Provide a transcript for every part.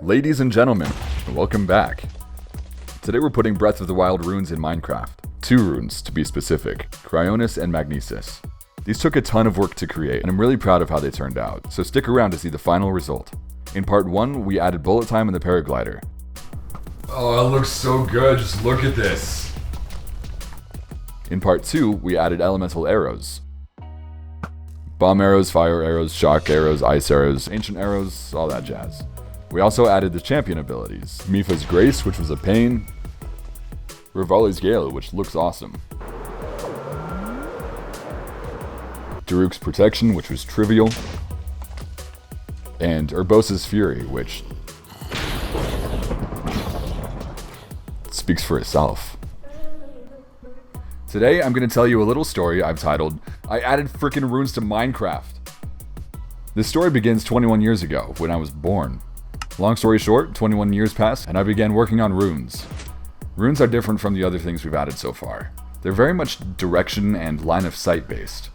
Ladies and gentlemen, welcome back. Today we're putting Breath of the Wild runes in Minecraft. 2 runes, to be specific, Cryonis and Magnesis. These took a ton of work to create, and I'm really proud of how they turned out, so stick around to see the final result. In part 1, we added bullet time in the paraglider. Oh, it looks so good, just look at this! In part 2, we added elemental arrows. Bomb arrows, fire arrows, shock arrows, ice arrows, ancient arrows, all that jazz. We also added the champion abilities. Mipha's Grace, which was a pain. Revali's Gale, which looks awesome. Daruk's Protection, which was trivial. And Urbosa's Fury, which speaks for itself. Today, I'm going to tell you a little story I've titled, I Added Frickin' Runes to Minecraft. This story begins 21 years ago, when I was born. Long story short, 21 years passed, and I began working on runes. Runes are different from the other things we've added so far. They're very much direction and line of sight based.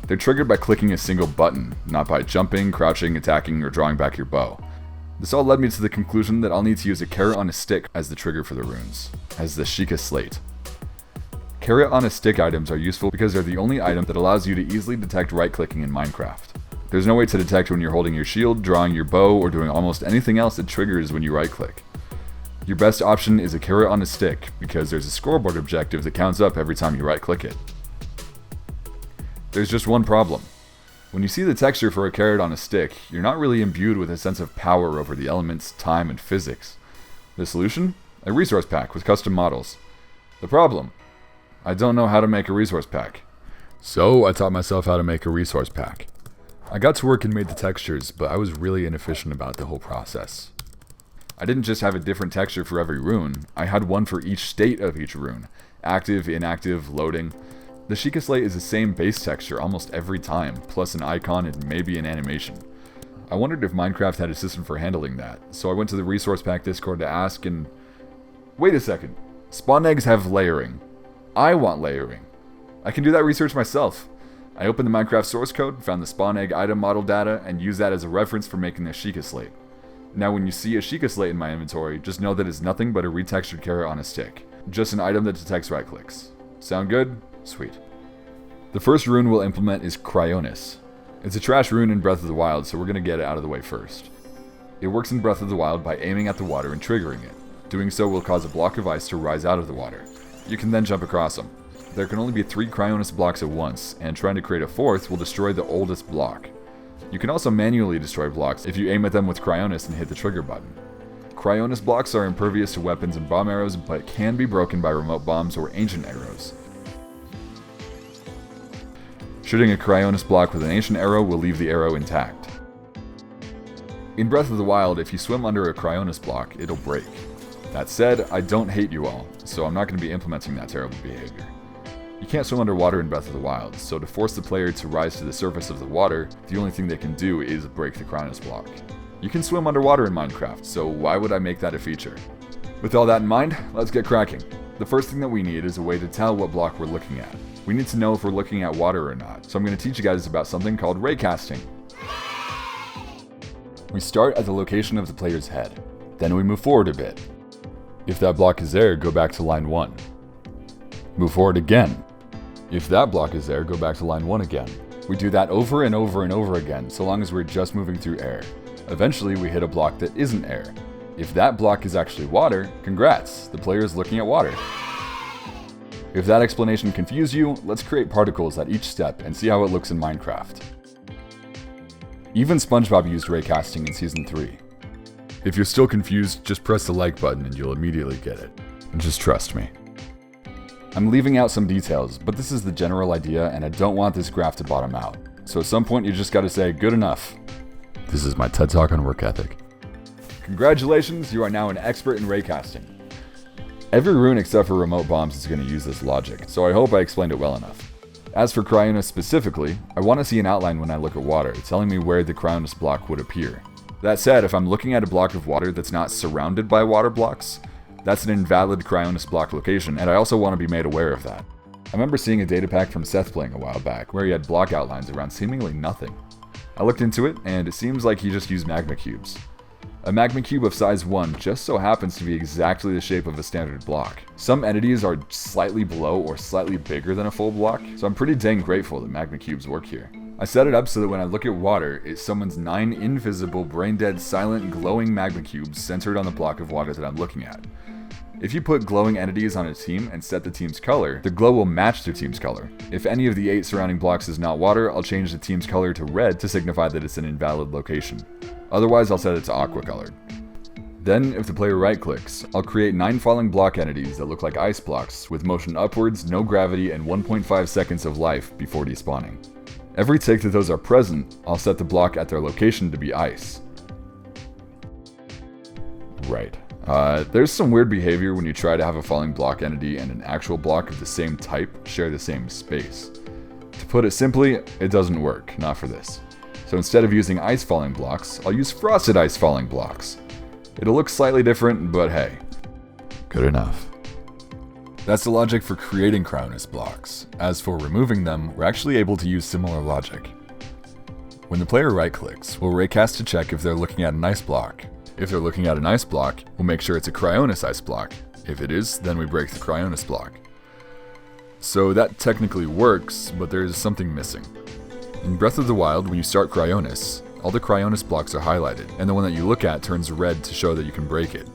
They're triggered by clicking a single button, not by jumping, crouching, attacking, or drawing back your bow. This all led me to the conclusion that I'll need to use a carrot on a stick as the trigger for the runes, as the Sheikah Slate. Carrot on a stick items are useful because they're the only item that allows you to easily detect right-clicking in Minecraft. There's no way to detect when you're holding your shield, drawing your bow, or doing almost anything else that triggers when you right-click. Your best option is a carrot on a stick, because there's a scoreboard objective that counts up every time you right-click it. There's just one problem. When you see the texture for a carrot on a stick, you're not really imbued with a sense of power over the elements, time, and physics. The solution? A resource pack with custom models. The problem? I don't know how to make a resource pack. So I taught myself how to make a resource pack. I got to work and made the textures, but I was really inefficient about the whole process. I didn't just have a different texture for every rune, I had one for each state of each rune. Active, inactive, loading. The Sheikah Slate is the same base texture almost every time, plus an icon and maybe an animation. I wondered if Minecraft had a system for handling that, so I went to the resource pack Discord to ask and... Wait a second, spawn eggs have layering. I want layering. I can do that research myself. I opened the Minecraft source code, found the spawn egg item model data, and used that as a reference for making the Sheikah Slate. Now when you see a Sheikah Slate in my inventory, just know that it's nothing but a retextured carrot on a stick. Just an item that detects right clicks. Sound good? Sweet. The first rune we'll implement is Cryonis. It's a trash rune in Breath of the Wild, so we're going to get it out of the way first. It works in Breath of the Wild by aiming at the water and triggering it. Doing so will cause a block of ice to rise out of the water. You can then jump across them. There can only be 3 Cryonis blocks at once, and trying to create a 4th will destroy the oldest block. You can also manually destroy blocks if you aim at them with Cryonis and hit the trigger button. Cryonis blocks are impervious to weapons and bomb arrows, but can be broken by remote bombs or ancient arrows. Shooting a Cryonis block with an ancient arrow will leave the arrow intact. In Breath of the Wild, if you swim under a Cryonis block, it'll break. That said, I don't hate you all, so I'm not going to be implementing that terrible behavior. You can't swim underwater in Breath of the Wild, so to force the player to rise to the surface of the water, the only thing they can do is break the Cryonis block. You can swim underwater in Minecraft, so why would I make that a feature? With all that in mind, let's get cracking. The first thing that we need is a way to tell what block we're looking at. We need to know if we're looking at water or not, so I'm going to teach you guys about something called raycasting. We start at the location of the player's head, then we move forward a bit. If that block is there, go back to line 1. Move forward again. If that block is there, go back to line 1 again. We do that over and over and over again, so long as we're just moving through air. Eventually, we hit a block that isn't air. If that block is actually water, congrats, the player is looking at water. If that explanation confused you, let's create particles at each step and see how it looks in Minecraft. Even SpongeBob used raycasting in Season 3. If you're still confused, just press the like button and you'll immediately get it. And just trust me. I'm leaving out some details, but this is the general idea and I don't want this graph to bottom out. So at some point you just gotta say, good enough. This is my TED Talk on work ethic. Congratulations, you are now an expert in raycasting. Every rune except for remote bombs is going to use this logic, so I hope I explained it well enough. As for Cryonis specifically, I want to see an outline when I look at water, telling me where the Cryonis block would appear. That said, if I'm looking at a block of water that's not surrounded by water blocks, that's an invalid Cryonis block location, and I also want to be made aware of that. I remember seeing a datapack from Seth playing a while back, where he had block outlines around seemingly nothing. I looked into it, and it seems like he just used magma cubes. A magma cube of size 1 just so happens to be exactly the shape of a standard block. Some entities are slightly below or slightly bigger than a full block, so I'm pretty dang grateful that magma cubes work here. I set it up so that when I look at water, it summons 9 invisible, brain-dead, silent, glowing magma cubes centered on the block of water that I'm looking at. If you put glowing entities on a team and set the team's color, the glow will match their team's color. If any of the 8 surrounding blocks is not water, I'll change the team's color to red to signify that it's an invalid location. Otherwise, I'll set it to aqua colored. Then, if the player right-clicks, I'll create 9 falling block entities that look like ice blocks, with motion upwards, no gravity, and 1.5 seconds of life before despawning. Every tick that those are present, I'll set the block at their location to be ice. Right. There's some weird behavior when you try to have a falling block entity and an actual block of the same type share the same space. To put it simply, it doesn't work, not for this. So instead of using ice falling blocks, I'll use frosted ice falling blocks. It'll look slightly different, but hey, good enough. That's the logic for creating Cryonis blocks. As for removing them, we're actually able to use similar logic. When the player right-clicks, we'll raycast to check if they're looking at an ice block. If they're looking at an ice block, we'll make sure it's a Cryonis ice block. If it is, then we break the Cryonis block. So that technically works, but there's something missing. In Breath of the Wild, when you start Cryonis, all the Cryonis blocks are highlighted, and the one that you look at turns red to show that you can break it.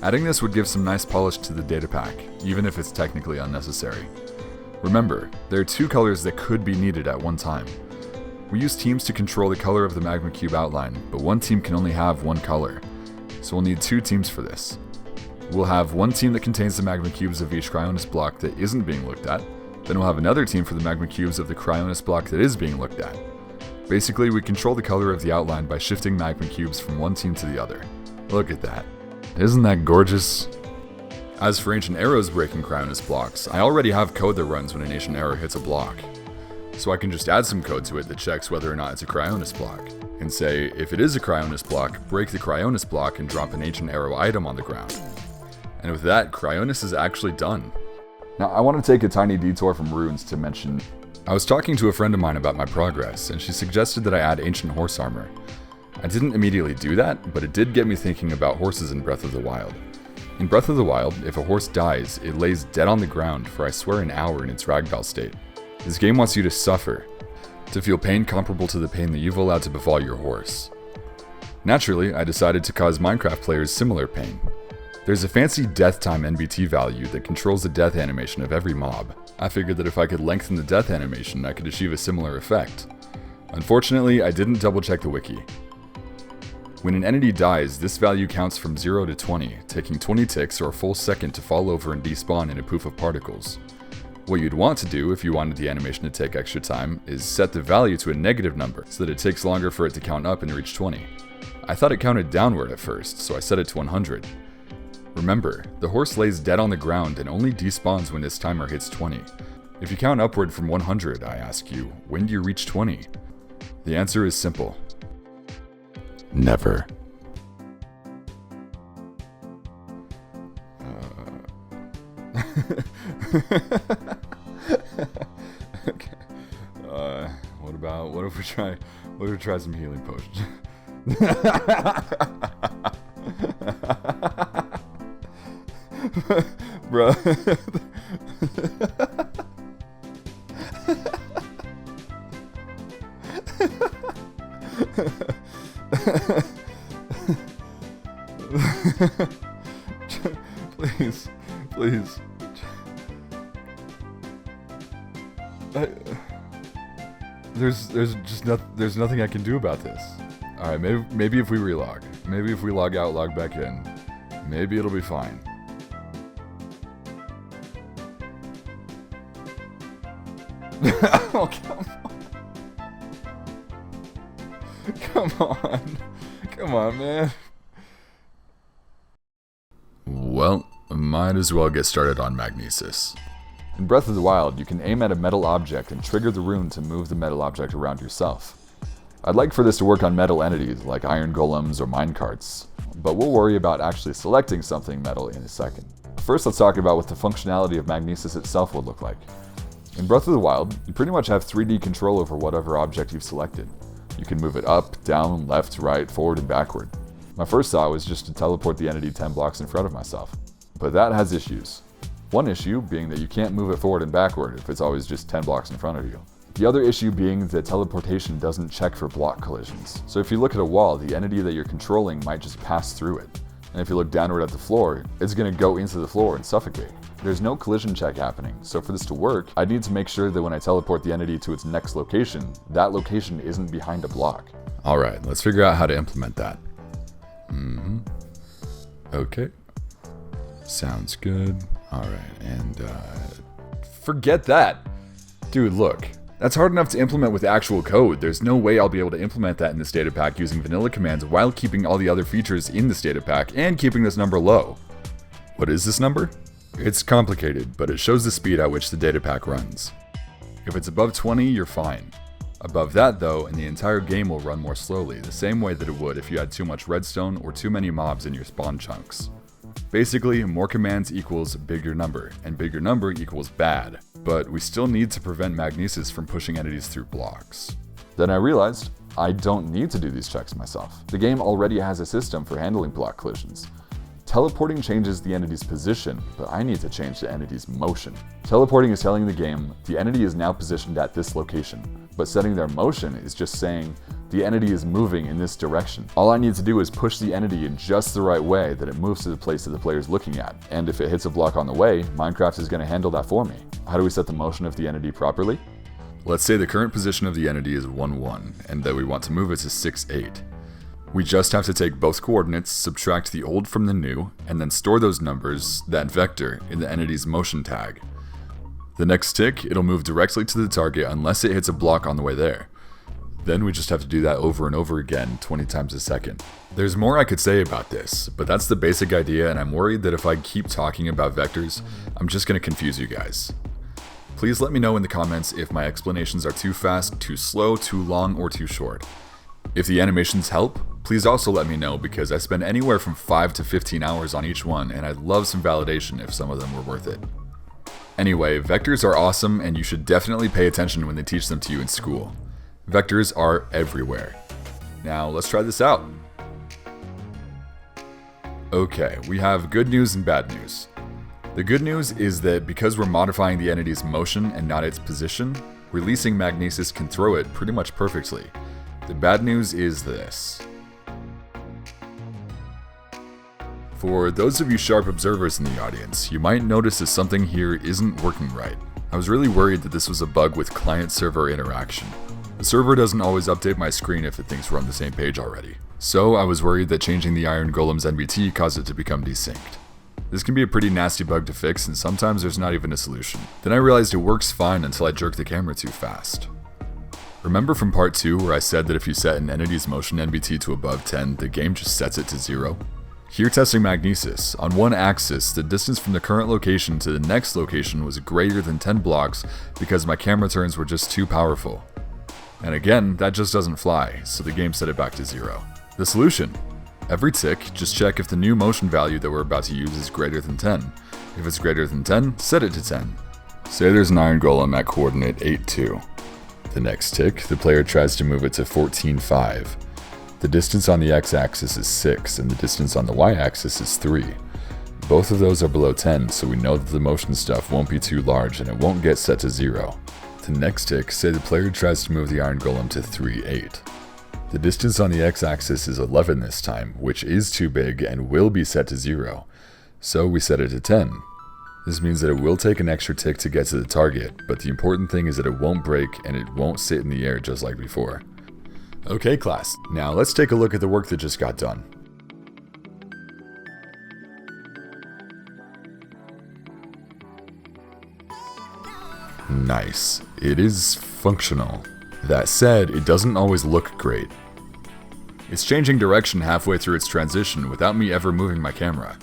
Adding this would give some nice polish to the Datapack, even if it's technically unnecessary. Remember, there are 2 colors that could be needed at one time. We use teams to control the color of the magma cube outline, but one team can only have 1 color, so we'll need 2 teams for this. We'll have one team that contains the magma cubes of each Cryonis block that isn't being looked at, then we'll have another team for the magma cubes of the Cryonis block that is being looked at. Basically, we control the color of the outline by shifting magma cubes from one team to the other. Look at that. Isn't that gorgeous? As for Ancient Arrows breaking Cryonis blocks, I already have code that runs when an Ancient Arrow hits a block. So I can just add some code to it that checks whether or not it's a Cryonis block, and say, if it is a Cryonis block, break the Cryonis block and drop an Ancient Arrow item on the ground. And with that, Cryonis is actually done. Now, I want to take a tiny detour from runes to mention, I was talking to a friend of mine about my progress, and she suggested that I add ancient horse armor. I didn't immediately do that, but it did get me thinking about horses in Breath of the Wild. In Breath of the Wild, if a horse dies, it lays dead on the ground for I swear an hour in its ragdoll state. This game wants you to suffer, to feel pain comparable to the pain that you've allowed to befall your horse. Naturally, I decided to cause Minecraft players similar pain. There's a fancy death time NBT value that controls the death animation of every mob. I figured that if I could lengthen the death animation, I could achieve a similar effect. Unfortunately, I didn't double check the wiki. When an entity dies, this value counts from 0 to 20, taking 20 ticks or a full second to fall over and despawn in a poof of particles. What you'd want to do if you wanted the animation to take extra time is set the value to a negative number so that it takes longer for it to count up and reach 20. I thought it counted downward at first, so I set it to 100. Remember, the horse lays dead on the ground and only despawns when this timer hits 20. If you count upward from 100, I ask you, when do you reach 20? The answer is simple. Never. Okay. What if we try some healing potions? Bro. Please. There's nothing I can do about this. All right, maybe if we relog, maybe if we log out, log back in, maybe it'll be fine. Oh, come on, man. Well, might as well get started on Magnesis. In Breath of the Wild, you can aim at a metal object and trigger the rune to move the metal object around yourself. I'd like for this to work on metal entities like iron golems or minecarts, but we'll worry about actually selecting something metal in a second. First, let's talk about what the functionality of Magnesis itself would look like. In Breath of the Wild, you pretty much have 3D control over whatever object you've selected. You can move it up, down, left, right, forward, and backward. My first thought was just to teleport the entity 10 blocks in front of myself. But that has issues. One issue being that you can't move it forward and backward if it's always just 10 blocks in front of you. The other issue being that teleportation doesn't check for block collisions. So if you look at a wall, the entity that you're controlling might just pass through it. And if you look downward at the floor, it's going to go into the floor and suffocate. There's no collision check happening, so for this to work, I need to make sure that when I teleport the entity to its next location, that location isn't behind a block. Alright, let's figure out how to implement that. Okay. Sounds good. Alright, and forget that! Dude, look. That's hard enough to implement with actual code. There's no way I'll be able to implement that in this datapack using vanilla commands while keeping all the other features in this datapack and keeping this number low. What is this number? It's complicated, but it shows the speed at which the datapack runs. If it's above 20, you're fine. Above that though, and the entire game will run more slowly, the same way that it would if you had too much redstone or too many mobs in your spawn chunks. Basically, more commands equals bigger number, and bigger number equals bad. But we still need to prevent Magnesis from pushing entities through blocks. Then I realized, I don't need to do these checks myself. The game already has a system for handling block collisions. Teleporting changes the entity's position, but I need to change the entity's motion. Teleporting is telling the game, the entity is now positioned at this location, but setting their motion is just saying, the entity is moving in this direction. All I need to do is push the entity in just the right way that it moves to the place that the player is looking at, and if it hits a block on the way, Minecraft is going to handle that for me. How do we set the motion of the entity properly? Let's say the current position of the entity is 1-1, and that we want to move it to 6-8. We just have to take both coordinates, subtract the old from the new, and then store those numbers, that vector, in the entity's motion tag. The next tick, it'll move directly to the target unless it hits a block on the way there. Then we just have to do that over and over again, 20 times a second. There's more I could say about this, but that's the basic idea, and I'm worried that if I keep talking about vectors, I'm just going to confuse you guys. Please let me know in the comments if my explanations are too fast, too slow, too long, or too short. If the animations help, please also let me know because I spend anywhere from 5 to 15 hours on each one and I'd love some validation if some of them were worth it. Anyway, vectors are awesome and you should definitely pay attention when they teach them to you in school. Vectors are everywhere. Now let's try this out. Okay, we have good news and bad news. The good news is that because we're modifying the entity's motion and not its position, releasing Magnesis can throw it pretty much perfectly. The bad news is this. For those of you sharp observers in the audience, you might notice that something here isn't working right. I was really worried that this was a bug with client-server interaction. The server doesn't always update my screen if it thinks we're on the same page already. So I was worried that changing the Iron Golem's NBT caused it to become desynced. This can be a pretty nasty bug to fix and sometimes there's not even a solution. Then I realized it works fine until I jerk the camera too fast. Remember from part 2 where I said that if you set an entity's motion NBT to above 10, the game just sets it to 0? Here testing Magnesis, on one axis, the distance from the current location to the next location was greater than 10 blocks because my camera turns were just too powerful. And again, that just doesn't fly, so the game set it back to 0. The solution? Every tick, just check if the new motion value that we're about to use is greater than 10. If it's greater than 10, set it to 10. Say there's an Iron Golem at coordinate 8-2. The next tick, the player tries to move it to 14-5. The distance on the x-axis is 6 and the distance on the y-axis is 3. Both of those are below 10, so we know that the motion stuff won't be too large and it won't get set to 0. The next tick, say the player tries to move the Iron Golem to 3-8. The distance on the x-axis is 11 this time, which is too big and will be set to 0. So we set it to 10. This means that it will take an extra tick to get to the target, but the important thing is that it won't break and it won't sit in the air just like before. Okay class, now let's take a look at the work that just got done. Nice, it is functional. That said, it doesn't always look great. It's changing direction halfway through its transition without me ever moving my camera.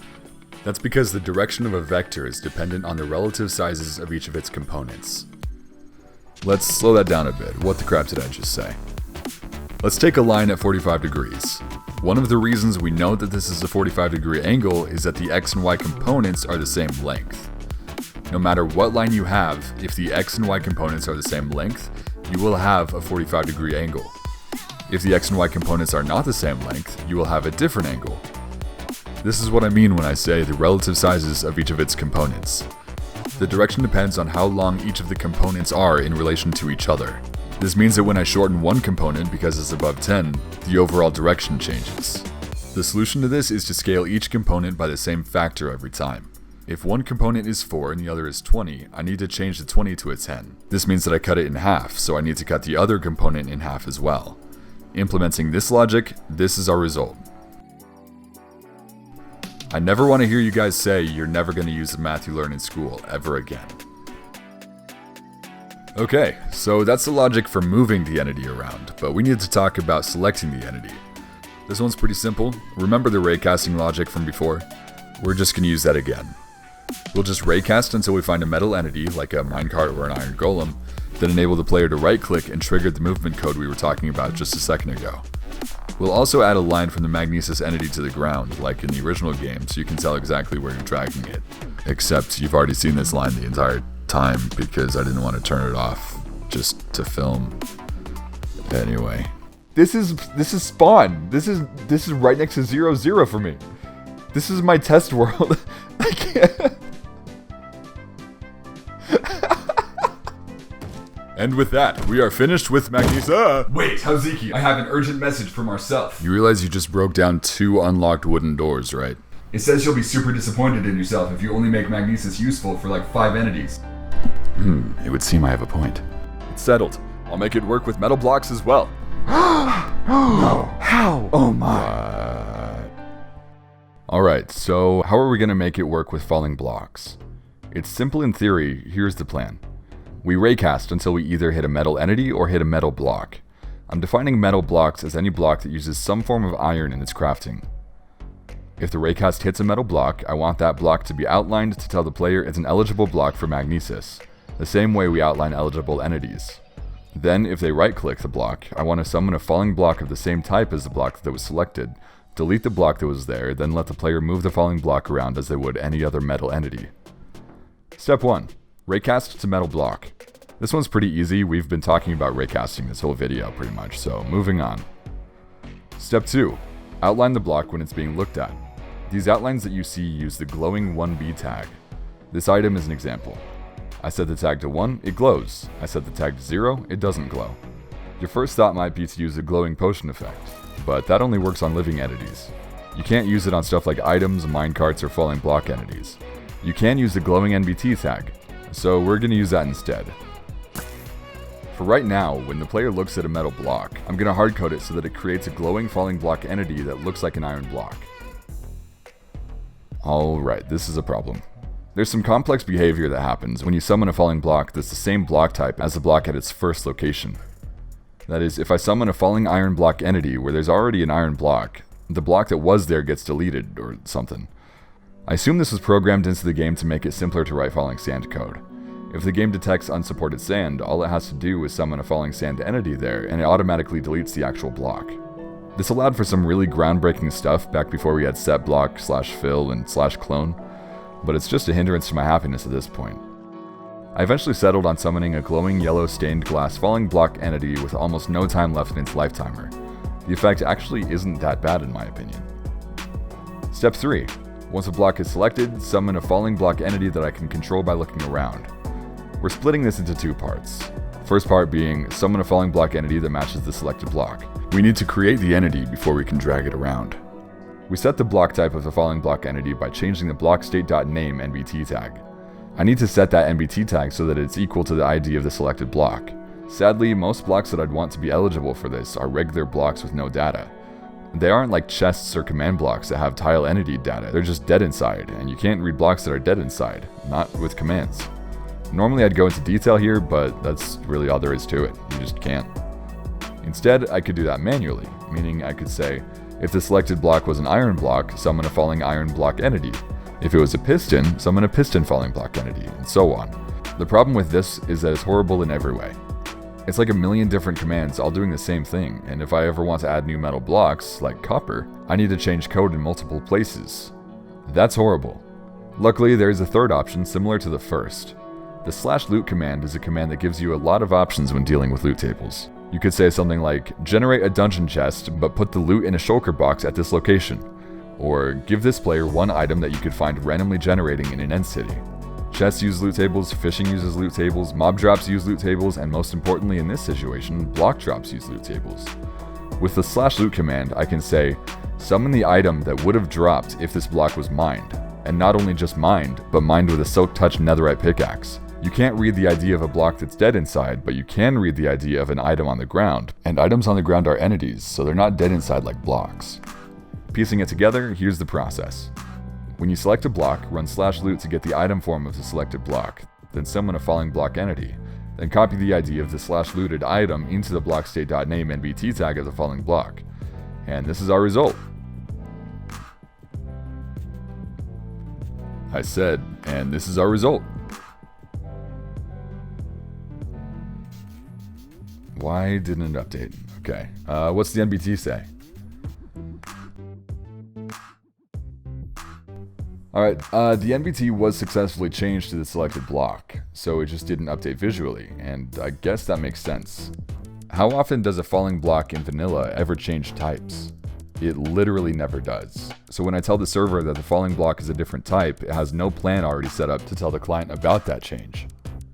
That's because the direction of a vector is dependent on the relative sizes of each of its components. Let's slow that down a bit. What the crap did I just say? Let's take a line at 45 degrees. One of the reasons we know that this is a 45-degree angle is that the x and y components are the same length. No matter what line you have, if the x and y components are the same length, you will have a 45-degree angle. If the X and Y components are not the same length, you will have a different angle. This is what I mean when I say the relative sizes of each of its components. The direction depends on how long each of the components are in relation to each other. This means that when I shorten one component because it's above 10, the overall direction changes. The solution to this is to scale each component by the same factor every time. If one component is 4 and the other is 20, I need to change the 20 to a 10. This means that I cut it in half, so I need to cut the other component in half as well. Implementing this logic, this is our result. I never want to hear you guys say you're never going to use the math you learn in school ever again. Okay, so that's the logic for moving the entity around, but we need to talk about selecting the entity. This one's pretty simple. Remember the raycasting logic from before? We're just going to use that again. We'll just raycast until we find a metal entity, like a minecart or an iron golem, then enable the player to right-click and trigger the movement code we were talking about just a second ago. We'll also add a line from the Magnesis entity to the ground, like in the original game, so you can tell exactly where you're dragging it. Except you've already seen this line the entire time, because I didn't want to turn it off just to film. Anyway. This is spawn. This is right next to 0, for me. This is my test world. I can't. And with that, we are finished with Magnesis. Wait, Howzieky, I have an urgent message for Marcel. You realize you just broke down 2 unlocked wooden doors, right? It says you'll be super disappointed in yourself if you only make Magnesis useful for like 5 entities. It would seem I have a point. It's settled. I'll make it work with metal blocks as well. No. How? Oh my. Alright, so how are we going to make it work with falling blocks? It's simple in theory. Here's the plan. We raycast until we either hit a metal entity or hit a metal block. I'm defining metal blocks as any block that uses some form of iron in its crafting. If the raycast hits a metal block, I want that block to be outlined to tell the player it's an eligible block for Magnesis, the same way we outline eligible entities. Then, if they right-click the block, I want to summon a falling block of the same type as the block that was selected, delete the block that was there, then let the player move the falling block around as they would any other metal entity. Step 1. Raycast to metal block. This one's pretty easy. We've been talking about raycasting this whole video pretty much, so moving on. Step 2. Outline the block when it's being looked at. These outlines that you see use the glowing 1B tag. This item is an example. I set the tag to 1, it glows. I set the tag to 0, it doesn't glow. Your first thought might be to use the glowing potion effect, but that only works on living entities. You can't use it on stuff like items, minecarts, or falling block entities. You can use the glowing NBT tag, so we're going to use that instead. For right now, when the player looks at a metal block, I'm going to hardcode it so that it creates a glowing falling block entity that looks like an iron block. Alright, this is a problem. There's some complex behavior that happens when you summon a falling block that's the same block type as the block at its first location. That is, if I summon a falling iron block entity where there's already an iron block, the block that was there gets deleted, or something. I assume this was programmed into the game to make it simpler to write falling sand code. If the game detects unsupported sand, all it has to do is summon a falling sand entity there, and it automatically deletes the actual block. This allowed for some really groundbreaking stuff back before we had set block, /fill, and /clone, but it's just a hindrance to my happiness at this point. I eventually settled on summoning a glowing yellow stained glass falling block entity with almost no time left in its lifetimer. The effect actually isn't that bad in my opinion. Step 3. Once a block is selected, summon a falling block entity that I can control by looking around. We're splitting this into 2 parts. First part being, summon a falling block entity that matches the selected block. We need to create the entity before we can drag it around. We set the block type of the falling block entity by changing the blockState.name NBT tag. I need to set that NBT tag so that it's equal to the ID of the selected block. Sadly, most blocks that I'd want to be eligible for this are regular blocks with no data. They aren't like chests or command blocks that have tile entity data, they're just dead inside, and you can't read blocks that are dead inside, not with commands. Normally I'd go into detail here, but that's really all there is to it, you just can't. Instead, I could do that manually, meaning I could say, if the selected block was an iron block, summon a falling iron block entity. If it was a piston, summon a piston falling block entity, and so on. The problem with this is that it's horrible in every way. It's like a million different commands all doing the same thing, and if I ever want to add new metal blocks, like copper, I need to change code in multiple places. That's horrible. Luckily, there is a third option similar to the first. The /loot command is a command that gives you a lot of options when dealing with loot tables. You could say something like, generate a dungeon chest, but put the loot in a shulker box at this location. Or give this player one item that you could find randomly generating in an end city. Chests use loot tables, fishing uses loot tables, mob drops use loot tables, and most importantly in this situation, block drops use loot tables. With the /loot command, I can say, summon the item that would have dropped if this block was mined. And not only just mined, but mined with a Silk Touch netherite pickaxe. You can't read the ID of a block that's dead inside, but you can read the ID of an item on the ground. And items on the ground are entities, so they're not dead inside like blocks. Piecing it together, here's the process. When you select a block, run /loot to get the item form of the selected block, then summon a falling block entity, then copy the ID of the /looted item into the block state.name NBT tag of the falling block. And this is our result. I said, and this is our result. Why didn't it update? Okay, what's the NBT say? Alright, the NBT was successfully changed to the selected block, so it just didn't update visually, and I guess that makes sense. How often does a falling block in vanilla ever change types? It literally never does. So when I tell the server that the falling block is a different type, it has no plan already set up to tell the client about that change.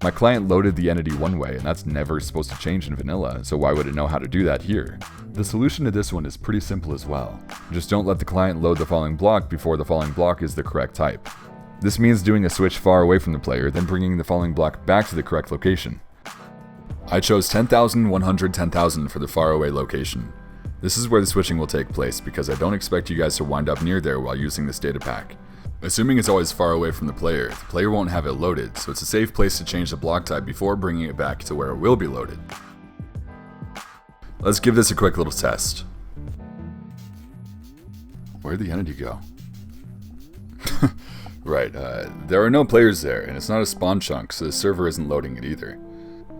My client loaded the entity one way, and that's never supposed to change in vanilla, so why would it know how to do that here? The solution to this one is pretty simple as well. Just don't let the client load the falling block before the falling block is the correct type. This means doing a switch far away from the player, then bringing the falling block back to the correct location. I chose 10,000, 100, 10,000 for the far away location. This is where the switching will take place because I don't expect you guys to wind up near there while using this data pack. Assuming it's always far away from the player won't have it loaded, so it's a safe place to change the block type before bringing it back to where it will be loaded. Let's give this a quick little test. Where'd the entity go? Right, there are no players there, and it's not a spawn chunk, so the server isn't loading it either.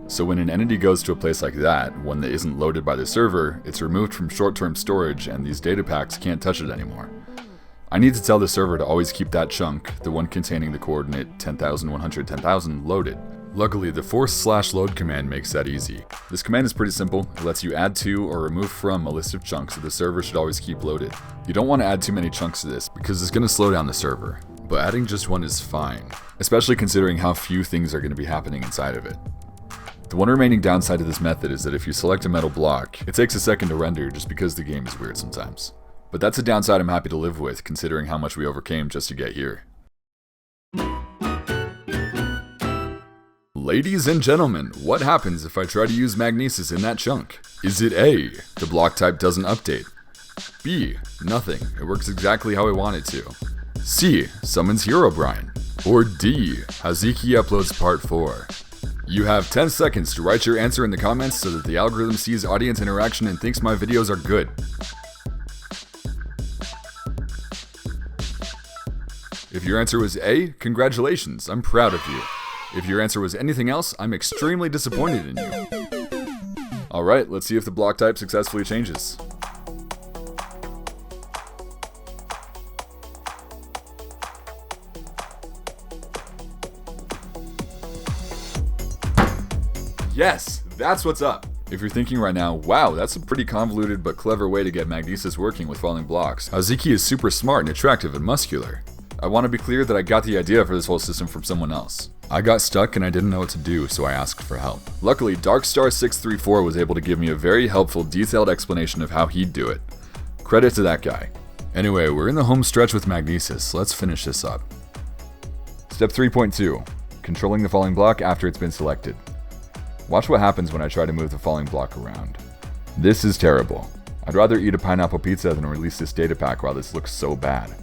So when an entity goes to a place like that, one that isn't loaded by the server, it's removed from short-term storage and these data packs can't touch it anymore. I need to tell the server to always keep that chunk, the one containing the coordinate 10,000, 100, 10,000, loaded. Luckily, the force/load command makes that easy. This command is pretty simple. It lets you add to or remove from a list of chunks that the server should always keep loaded. You don't want to add too many chunks to this because it's going to slow down the server, but adding just one is fine, especially considering how few things are going to be happening inside of it. The one remaining downside to this method is that if you select a metal block, it takes a second to render just because the game is weird sometimes. But that's a downside I'm happy to live with, considering how much we overcame just to get here. Ladies and gentlemen, what happens if I try to use Magnesis in that chunk? Is it A, the block type doesn't update? B, nothing, it works exactly how I want it to? C, summons Herobrine? Or D, Howzieky uploads part 4? You have 10 seconds to write your answer in the comments so that the algorithm sees audience interaction and thinks my videos are good. If your answer was A, congratulations, I'm proud of you. If your answer was anything else, I'm extremely disappointed in you. Alright, let's see if the block type successfully changes. Yes, that's what's up. If you're thinking right now, wow, that's a pretty convoluted but clever way to get Magnesis working with falling blocks. Howzieky is super smart and attractive and muscular. I want to be clear that I got the idea for this whole system from someone else. I got stuck and I didn't know what to do, so I asked for help. Luckily, Darkstar634 was able to give me a very helpful, detailed explanation of how he'd do it. Credit to that guy. Anyway, we're in the home stretch with Magnesis. Let's finish this up. Step 3.2. Controlling the falling block after it's been selected. Watch what happens when I try to move the falling block around. This is terrible. I'd rather eat a pineapple pizza than release this data pack while this looks so bad.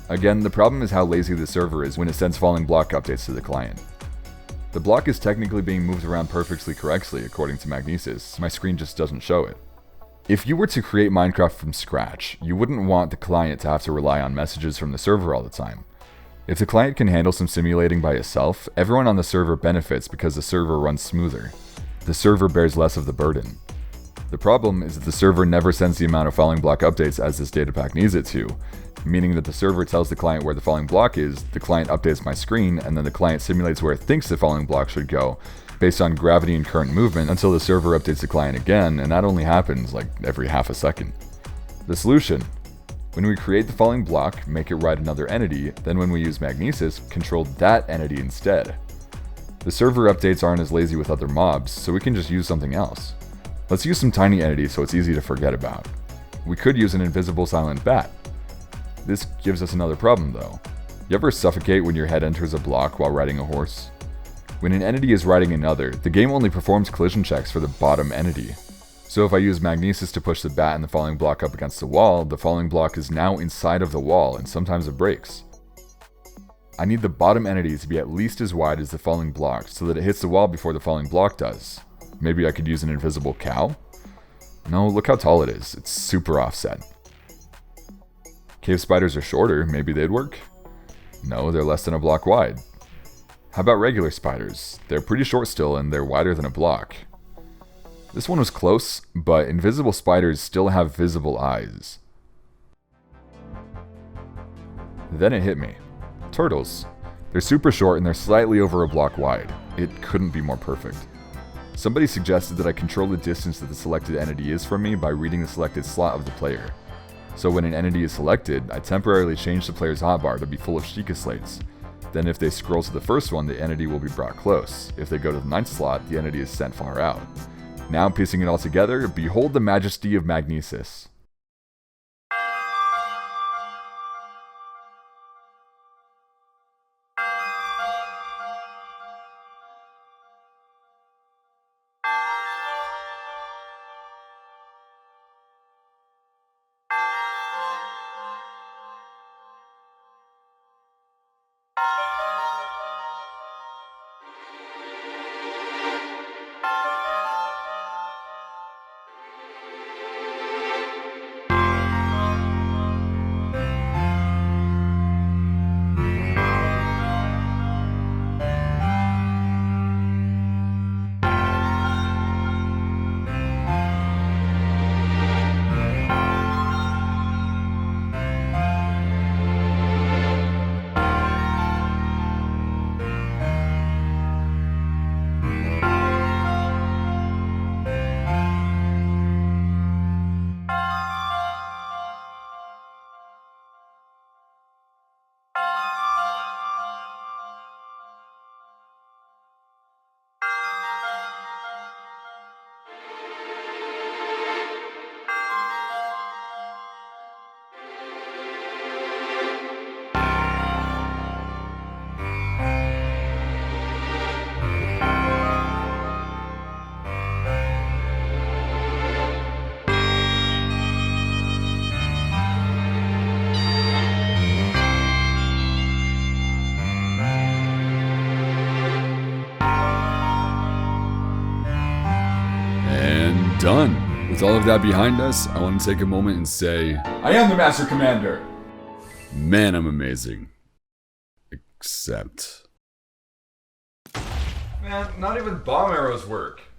Again, the problem is how lazy the server is when it sends falling block updates to the client. The block is technically being moved around perfectly correctly according to Magnesis, my screen just doesn't show it. If you were to create Minecraft from scratch, you wouldn't want the client to have to rely on messages from the server all the time. If the client can handle some simulating by itself, everyone on the server benefits because the server runs smoother. The server bears less of the burden. The problem is that the server never sends the amount of falling block updates as this data pack needs it to, meaning that the server tells the client where the falling block is, the client updates my screen, and then the client simulates where it thinks the falling block should go, based on gravity and current movement until the server updates the client again, and that only happens like every half a second. The solution: when we create the falling block, make it ride another entity, then when we use Magnesis, control that entity instead. The server updates aren't as lazy with other mobs, so we can just use something else. Let's use some tiny entities so it's easy to forget about. We could use an invisible silent bat. This gives us another problem though. You ever suffocate when your head enters a block while riding a horse? When an entity is riding another, the game only performs collision checks for the bottom entity. So if I use Magnesis to push the bat and the falling block up against the wall, the falling block is now inside of the wall and sometimes it breaks. I need the bottom entity to be at least as wide as the falling block so that it hits the wall before the falling block does. Maybe I could use an invisible cow? No, look how tall it is. It's super offset. Cave spiders are shorter, maybe they'd work? No, they're less than a block wide. How about regular spiders? They're pretty short still and they're wider than a block. This one was close, but invisible spiders still have visible eyes. Then it hit me. Turtles. They're super short and they're slightly over a block wide. It couldn't be more perfect. Somebody suggested that I control the distance that the selected entity is from me by reading the selected slot of the player. So when an entity is selected, I temporarily change the player's hotbar to be full of Sheikah slates. Then if they scroll to the first one, the entity will be brought close. If they go to the 9th slot, the entity is sent far out. Now piecing it all together, behold the majesty of Magnesis. Done. With all of that behind us, I want to take a moment and say, I am the Master Commander! Man, I'm amazing. Except... Man, not even bomb arrows work.